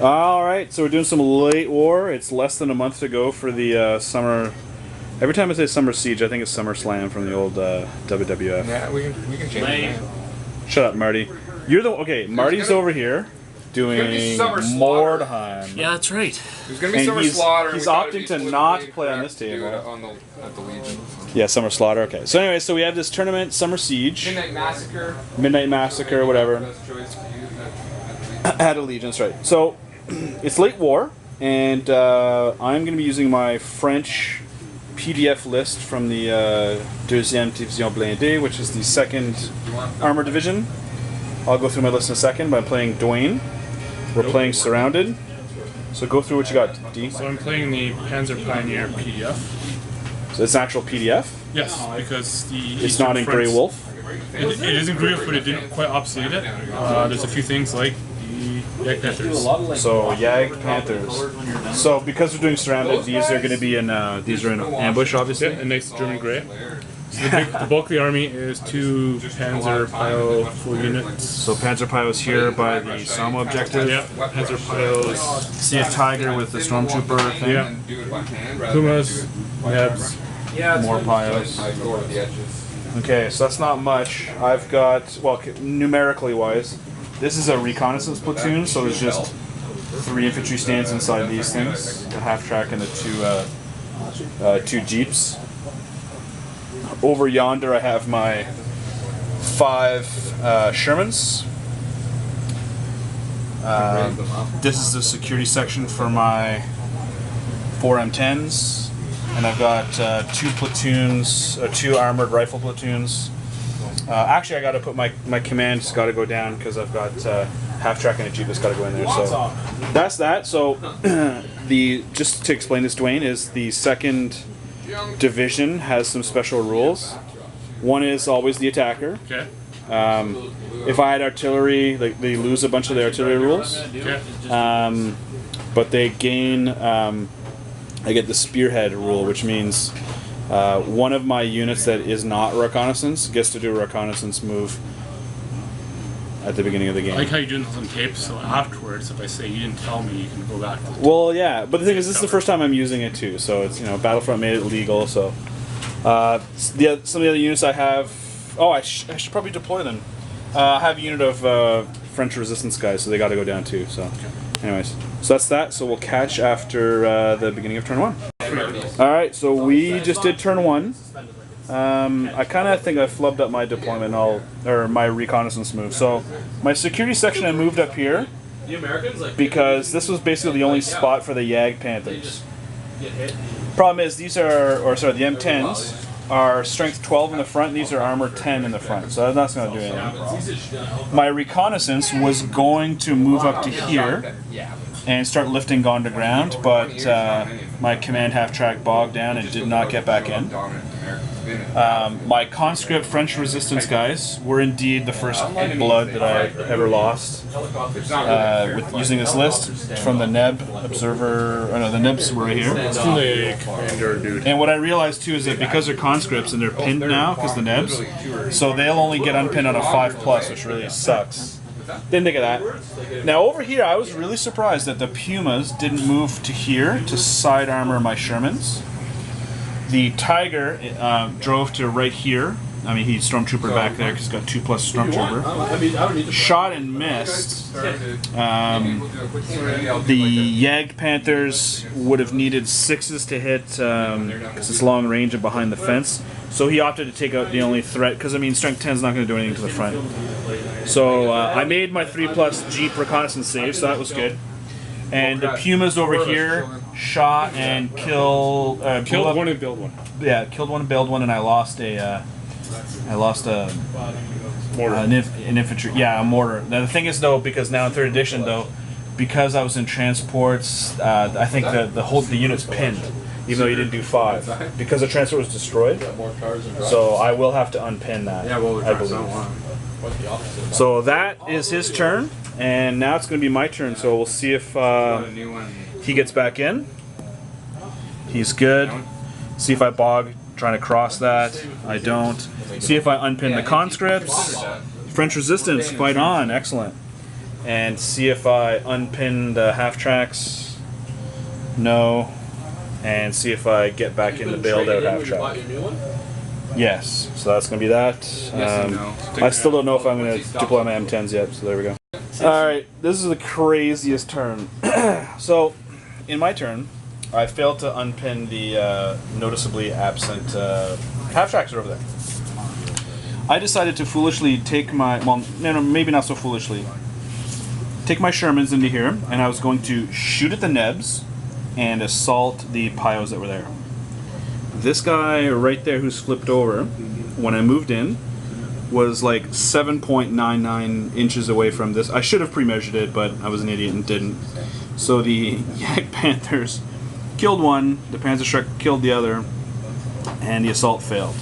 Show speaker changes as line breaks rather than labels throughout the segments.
All right, so we're doing some late war. It's less than a month to go for the summer. Every time I say Summer Siege, I think it's Summer Slam from the old WWF.
Yeah, we can change it.
Shut up, Marty. You're the okay. Marty's over here doing Mordheim.
Yeah, that's right.
There's gonna be Summer Slaughter.
He's opting to not play on this table.
At the Legion.
Yeah, Summer Slaughter. Okay. So anyway, so we have this tournament, Summer Siege, Midnight Massacre, whatever. At Allegiance, right? So it's late war, and I'm going to be using my French PDF list from the Deuxième Division Blindée, which is the 2nd Armored Division. I'll go through my list in a second, but I'm playing Dwayne. We're playing Surrounded. So go through what you got, D.
So I'm playing the Panzer Pioneer PDF.
So it's an actual PDF?
Yes, because
it's not in Grey Wolf?
It is in Grey Wolf, but it didn't quite obsolete it. There's a few things like the Yag Panthers.
So Yag Panthers. So because we're doing Surrounded, these are going to be in these are in ambush, obviously.
Yeah, a nice German Grey. So the bulk of the army is 2 Panzer Pio full units.
So Panzer Pio's here by the Sama objective.
Yeah, Panzer Pios.
See a Tiger with the Stormtrooper thing.
Yeah. Pumas, Nebs.
More Pios. Okay, so that's not much. I've got, well, numerically wise, this is a reconnaissance platoon, so there's just 3 infantry stands inside these things, the half-track and the 2 jeeps. Over yonder I have my 5 Shermans. This is the security section for my 4 M10s. And I've got 2 platoons, 2 armored rifle platoons. Actually, I got to put my command's got to go down because I've got half-track and a jeep that's got to go in there. So that's that. So just to explain this, Dwayne, is the 2nd Division has some special rules. One is always the attacker.
Okay.
If I had artillery, they lose a bunch of their artillery rules.
Okay.
But they gain. I get the spearhead rule, which means one of my units that is not reconnaissance gets to do a reconnaissance move at the beginning of the game.
I like how you're doing this on tape, so afterwards, if I say you didn't tell me, you can go back to the
Well, yeah, but the thing is, this is the first time I'm using it too, so it's, Battlefront made it legal, so. Some of the other units I have. Oh, I should probably deploy them. I have a unit of French resistance guys, so they got to go down too, so. Anyways, so that's that. So we'll catch after the beginning of turn 1. Alright, so we just did turn 1. I kind of think I flubbed up my deployment, or my reconnaissance move. So my security section I moved up here because this was basically the only spot for the Yag Panthers. Problem is, these are, the M10s are strength 12 in the front, and these are armor 10 in the front, so that's not going to do anything. My reconnaissance was going to move up to here and start lifting on the ground, but my command half-track bogged down and did not get back in. My conscript French resistance guys were indeed the first blood that I ever lost with using this list from the Neb observer. Oh no, the Nebs were right here.
It's from the commander dude.
And what I realized too is that because they're conscripts and they're pinned now because the Nebs, so they'll only get unpinned on a 5+, which really sucks. Didn't think of that. Now over here, I was really surprised that the Pumas didn't move to here to side armor my Shermans. The Tiger drove to right here. I mean, he's Stormtrooper back there because he's got 2+ Stormtrooper. Shot and missed. The Yag Panthers would have needed 6s to hit because it's long range and behind the fence. So he opted to take out the only threat because, I mean, strength 10 is not going to do anything to the front. So I made my 3+ Jeep reconnaissance save, so that was good. And the Pumas over here shot and killed
one and build one.
Yeah, killed one and build one, and I lost an infantry. Yeah, a mortar. Now the thing is though, because now in 3rd edition though, because I was in transports, I think the unit's pinned, even though you didn't do 5, because the transport was destroyed. So I will have to unpin that. I believe. So that is his turn. And now it's going to be my turn, so we'll see if he gets back in. He's good. See if I bog trying to cross that. I don't. See if I unpin the conscripts. French resistance, fight on. Excellent. and see if I unpin the half tracks. No. And see if I get back in the bailed out half track. Yes, so that's going to be that. I still don't know if I'm going to deploy my M10s yet, so there we go. Alright, this is the craziest turn. So, in my turn, I failed to unpin the noticeably absent half tracks over there. I decided to foolishly take my, well, no, maybe not so foolishly, take my Shermans into here, and I was going to shoot at the Nebs and assault the Pios that were there. This guy right there who's flipped over, when I moved in, was like 7.99 inches away from this. I should have pre-measured it, but I was an idiot and didn't. So the Yak Panthers killed one, the Panzerschreck killed the other, and the assault failed.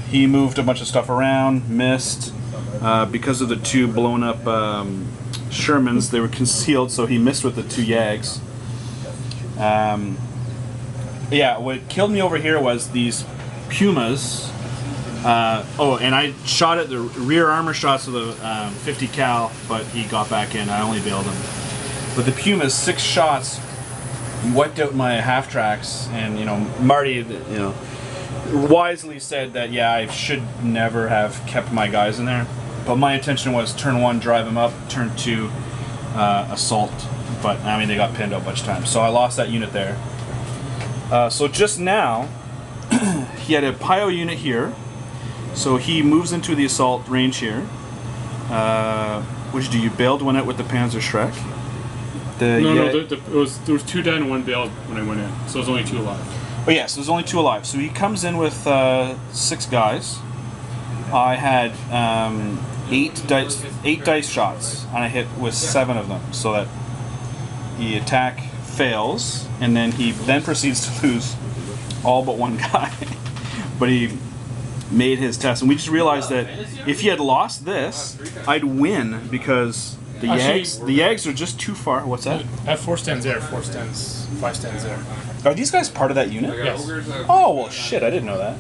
He moved a bunch of stuff around, missed. Because of the two blown up Shermans, they were concealed, so he missed with the two Yags. Yeah, what killed me over here was these Pumas. Oh, and I shot at the rear armor shots with a 50 cal, but he got back in. I only bailed him. But the Pumas, 6 shots, wiped out my half tracks, and Marty, wisely said that yeah, I should never have kept my guys in there. But my intention was turn 1, drive him up, turn 2, assault. But I mean, they got pinned out a bunch of times, so I lost that unit there. So just now, he had a Pio unit here, so he moves into the assault range here. Which do you bailed one out with the Panzerschreck?
No, there was 2 dead and 1 bailed when I went in, so there's only 2 alive.
Oh yeah, so there's only 2 alive. So he comes in with 6 guys. I had 8 dice shots, and I hit with 7 of them, so that the attack fails, and then he then proceeds to lose all but 1 guy. But he made his test, and we just realized that if he had lost this, I'd win because the Yags are just too far. What's that?
I have 4 stands there, 4 stands, 5 stands there.
Are these guys part of that unit?
Yes.
Oh well, shit! I didn't know that.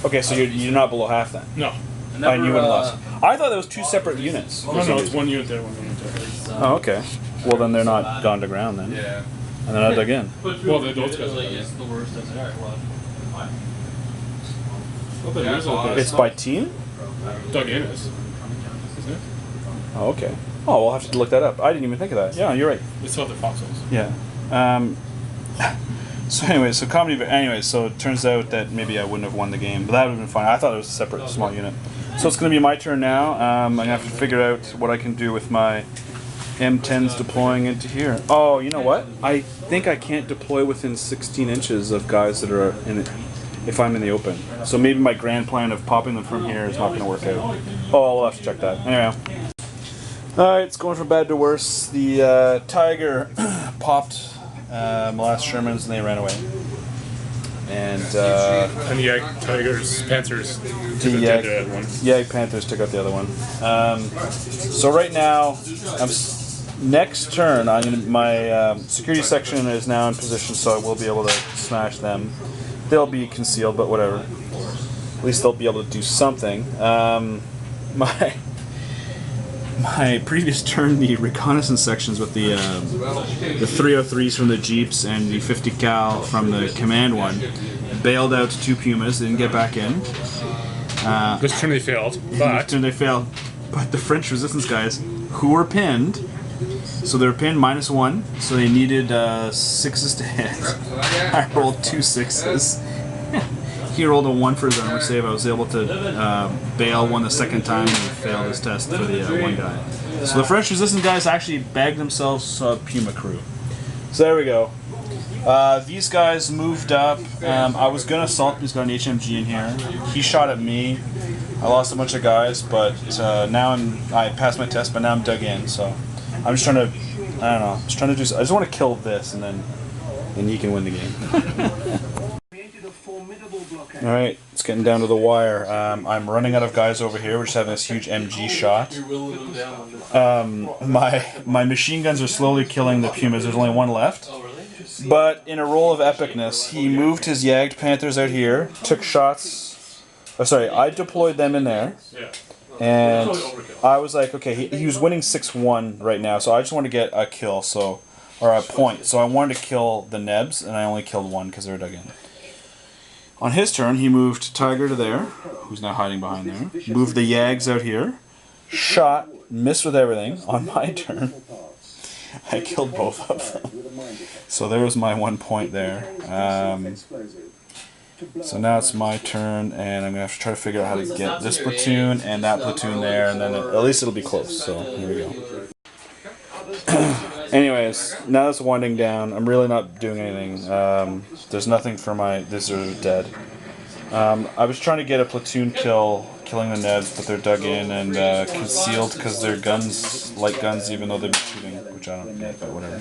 Okay, so you're not below half then.
No.
And you wouldn't lost. I thought there was 2 separate units.
No, it's 1 unit there, 1 unit there.
Oh, okay. Well, then they're not gone to ground then.
Yeah.
And they're not dug in.
Well, those guys are
It's by team?
dug in is. Isn't it?
Oh, okay. Oh, we'll have to look that up. I didn't even think of that. Yeah, you're right.
It's other fossils.
Yeah. So anyways, so it turns out that maybe I wouldn't have won the game, but that would have been fine. I thought it was a separate small unit. So it's going to be my turn now. I'm going to have to figure out what I can do with my M10s deploying into here. Oh, you know what? I think I can't deploy within 16 inches of guys that are in it if I'm in the open. So maybe my grand plan of popping them from here is not going to work out. Oh, I'll have to check that. Anyway. Alright, it's going from bad to worse. The Tiger popped my last Shermans and they ran away. And the
Panthers.
Yag Panthers took out the other one. So right now, next turn, my security section is now in position, so I will be able to smash them. They'll be concealed, but whatever. At least they'll be able to do something. My previous turn, the reconnaissance sections with the 303s from the Jeeps and the 50 cal from the command one bailed out 2 Pumas. They didn't get back in.
This turn they failed.
But the French resistance guys, who were pinned, so they were pinned -1, so they needed 6s to hit. I rolled 2 6s. He rolled a 1 for his armor save. I was able to bail 1 the second time and he failed his test for the 1 guy. So the French resistance guys actually bagged themselves a Puma crew. So there we go. These guys moved up. I was going to assault, he's got an HMG in here. He shot at me. I lost a bunch of guys, but now I passed my test, but now I'm dug in. So I'm just trying to, I don't know, I just want to kill this and then he can win the game. Alright, it's getting down to the wire. I'm running out of guys over here. We're just having this huge MG shot. My machine guns are slowly killing the Pumas. There's only 1 left. But in a roll of epicness, he moved his Yagged Panthers out here, took shots. Oh, sorry, I deployed them in there. And I was like, okay, he was winning 6-1 right now, so I just wanted to get a kill, or a point. So I wanted to kill the Nebs, and I only killed one because they were dug in. On his turn, he moved Tiger to there, who's now hiding behind there. Moved the Yags out here. Shot, missed with everything. On my turn, I killed both of them. So there was my 1 point there. So now it's my turn, and I'm going to have to try to figure out how to get this platoon and that platoon there, and then at least it'll be close. So here we go. Anyways, now it's winding down. I'm really not doing anything. There's nothing for my... These are dead. I was trying to get a platoon kill, killing the Nebs, but they're dug in and concealed because they're guns, light guns, even though they've been shooting, which I don't get, but whatever.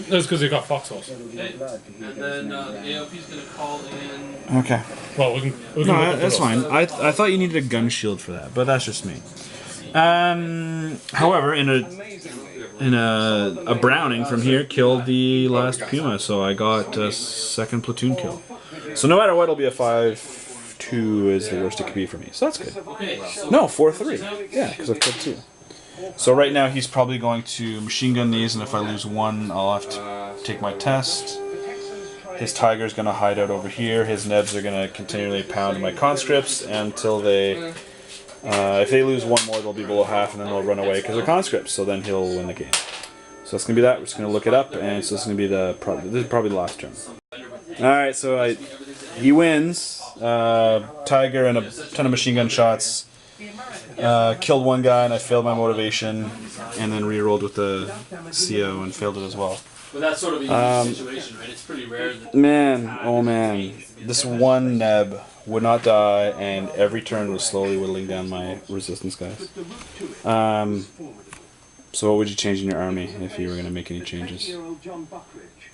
That's because they got foxholes.
Okay. And then the AOP's going to call in...
Okay.
Well, we can
no, that's fine. I thought you needed a gun shield for that, but that's just me. However, in a Browning from here killed the last Puma, so I got a second platoon kill. So no matter what, it'll be a 5-2 is the worst it could be for me. So that's good. No, 4-3. Yeah, because I've killed 2. So right now he's probably going to machine gun these, and if I lose one, I'll have to take my test. His Tiger's going to hide out over here. His Nebs are going to continually pound my conscripts until they... if they lose one more, they'll be below half, and then they'll run away because they're conscripts. So then he'll win the game. So that's going to be that. We're just going to look it up, and so this is going to be this is probably the last turn. All right, so he wins. Tiger and a ton of machine gun shots. Killed one guy, and I failed my motivation, and then re-rolled with the CO and failed it as well.
But that's sort of a unique situation, right? It's pretty rare that...
Man, oh man. This one Neb would not die, and every turn was slowly whittling down my resistance guys. So what would you change in your army if you were going to make any changes?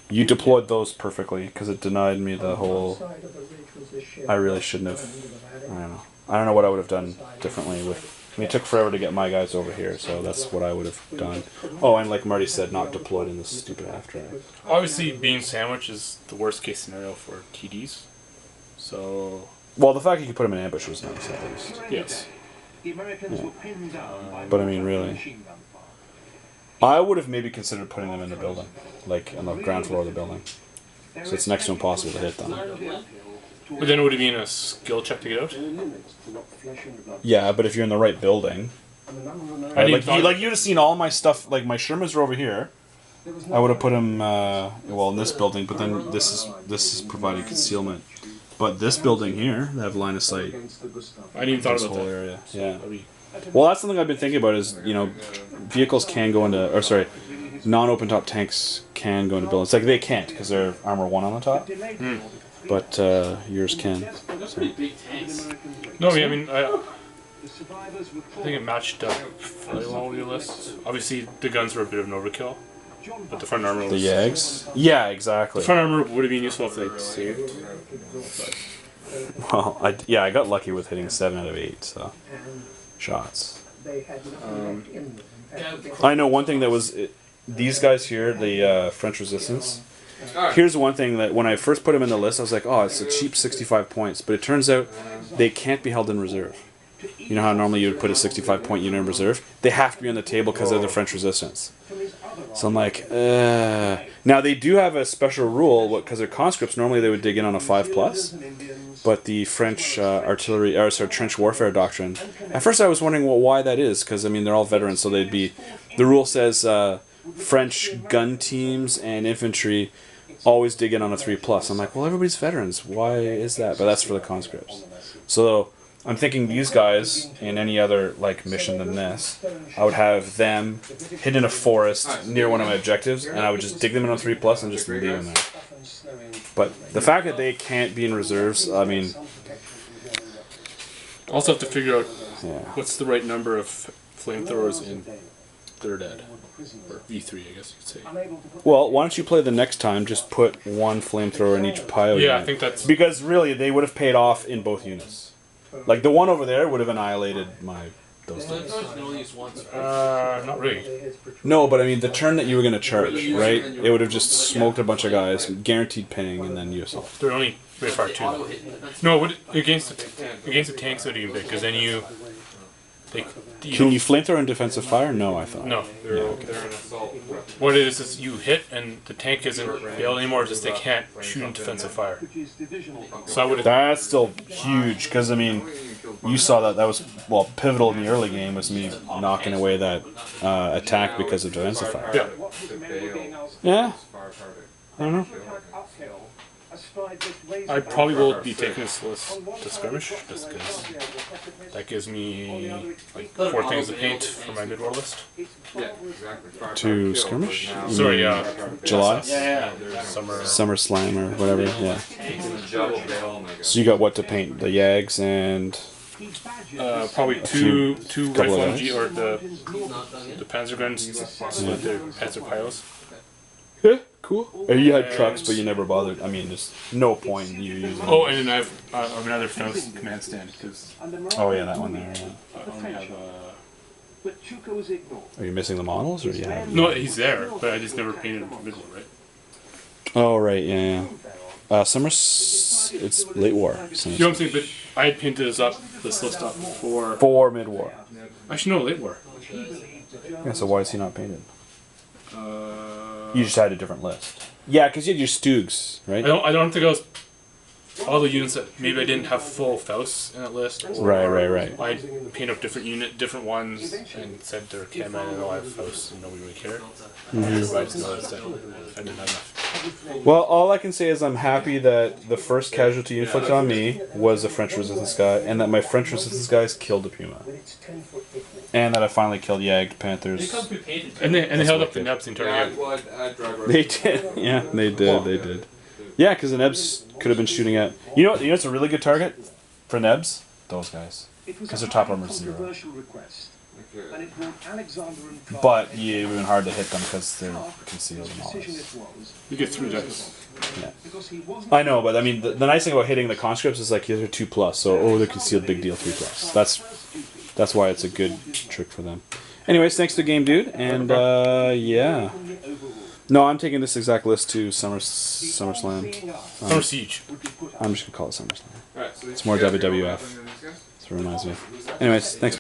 You deployed those perfectly, because it denied me the whole... I really shouldn't have... I don't know what I would have done differently with... I mean, it took forever to get my guys over here, so that's what I would have done. Oh, and like Marty said, not deployed in this stupid half-drive.
Obviously, being sandwich is the worst-case scenario for TDs. So...
Well, the fact you could put them in ambush was nice, at least.
Yes.
Yeah. But I mean, really... I would have maybe considered putting them in the building. Like, on the ground floor of the building. So it's next to impossible to hit them.
But then would it be in a skill check to get out?
Yeah, but if you're in the right building... Right, like you'd have seen all my stuff, like my Shermans are over here. I would have put them, well, in this building, but then this is providing concealment. But this building here, they have line of sight.
I didn't even thought about
whole
that.
area. Yeah. Well, that's something I've been thinking about is, you know, vehicles can go into, or sorry, non-open top tanks can go into buildings. Like, they can't, because they're armor 1 on the top. But yours can. So.
No, I mean, I think it matched up fairly well with your list. Obviously, the guns were a bit of an overkill, but the front armor was...
The Yags? Yeah, exactly.
The front armor would have been useful if they'd saved.
Well, I got lucky with hitting 7 out of 8, so... shots. I know one thing that was... these guys here, the French Resistance... Here's one thing that when I first put them in the list, I was like, oh, it's a cheap 65 points. But it turns out they can't be held in reserve. You know how normally you would put a 65-point unit in reserve? They have to be on the table because they're the French Resistance. So I'm like, Now, they do have a special rule, because they're conscripts, normally they would dig in on a 5+. But the French trench warfare doctrine, at first I was wondering why that is, because, I mean, they're all veterans, so they'd be... The rule says French gun teams and infantry always dig in on a 3+. I'm like, well, everybody's veterans. Why is that? But that's for the conscripts. So I'm thinking these guys, in any other like mission than this, I would have them hidden in a forest near one of my objectives, and I would just dig them in on 3+ and just leave them there. But the fact that they can't be in reserves, I mean...
Also have to figure out what's the right number of flamethrowers in Third Ed. Or V3, I guess you could say.
Well, why don't you play the next time, just put one flamethrower in each pile unit.
I think that's...
Because really, they would have paid off in both units. Like, the one over there would have annihilated those things.
Not really.
No, but I mean, the turn that you were going to charge, right? It would have just smoked a bunch of guys, guaranteed pinning, and then you assault.
They're only very far too. No, against the tanks it would be big, because then you Like,
Can you flamethrower in defensive fire? No, I thought.
No, they're what it is you hit and the tank isn't bailed anymore. Just they can't shoot in defensive fire. So I would.
That's still huge because I mean, you saw that was pivotal in the early game was me knocking away that attack because of defensive fire.
Yeah.
Yeah. I don't know.
I probably will be taking this list to skirmish just because that gives me like 4 things to paint for my mid-war list.
To skirmish?
Sorry,
July?
Summer
Slam or whatever, yeah. So you got what to paint? The Yags and...
probably two rifle MG or the Panzer guns, so the Panzer piles.
Yeah, cool. You had trucks, but you never bothered. I mean, there's no point in you using.
Oh, and then I have another Faust command stand because.
Oh yeah, that one there. Yeah.
I only have.
Are you missing the models, or do you have?
No, he's there, but I just never painted him visual, right?
Oh right, yeah. It's late war. So
you know what I'm saying? But I had painted this list up
for mid-war.
Actually, no, late war.
Yeah. So why is he not painted? You just had a different list. Yeah, because you had your Stoogs, right?
I don't think I was all the units that maybe I didn't have full Faust in that list.
Right.
I painted up different ones, and said they're cam and I have Faust, and nobody would care. But I just noticed that I didn't have enough.
Well, all I can say is I'm happy that the first casualty inflicted on me was a French resistance guy, and that my French resistance guys killed the Puma. And that I finally killed Yagged Panthers.
And they held up the Nebs the entire game.
They did. Yeah, they did. Yeah, because the Nebs could have been shooting at... You know what's a really good target for Nebs? Those guys. Because their top armor is 0. But yeah, it would have been hard to hit them because they're concealed and all this.
You get 3 dice.
Yeah. I know, but I mean, the nice thing about hitting the conscripts is like they're 2+, so they're concealed, big deal, 3+. That's why it's a good trick for them. Anyways, thanks to Game Dude, and yeah. No, I'm taking this exact list to SummerSlam.
Summer Siege.
I'm just gonna call it SummerSlam. It's more WWF. That's what it reminds me. Anyways, thanks.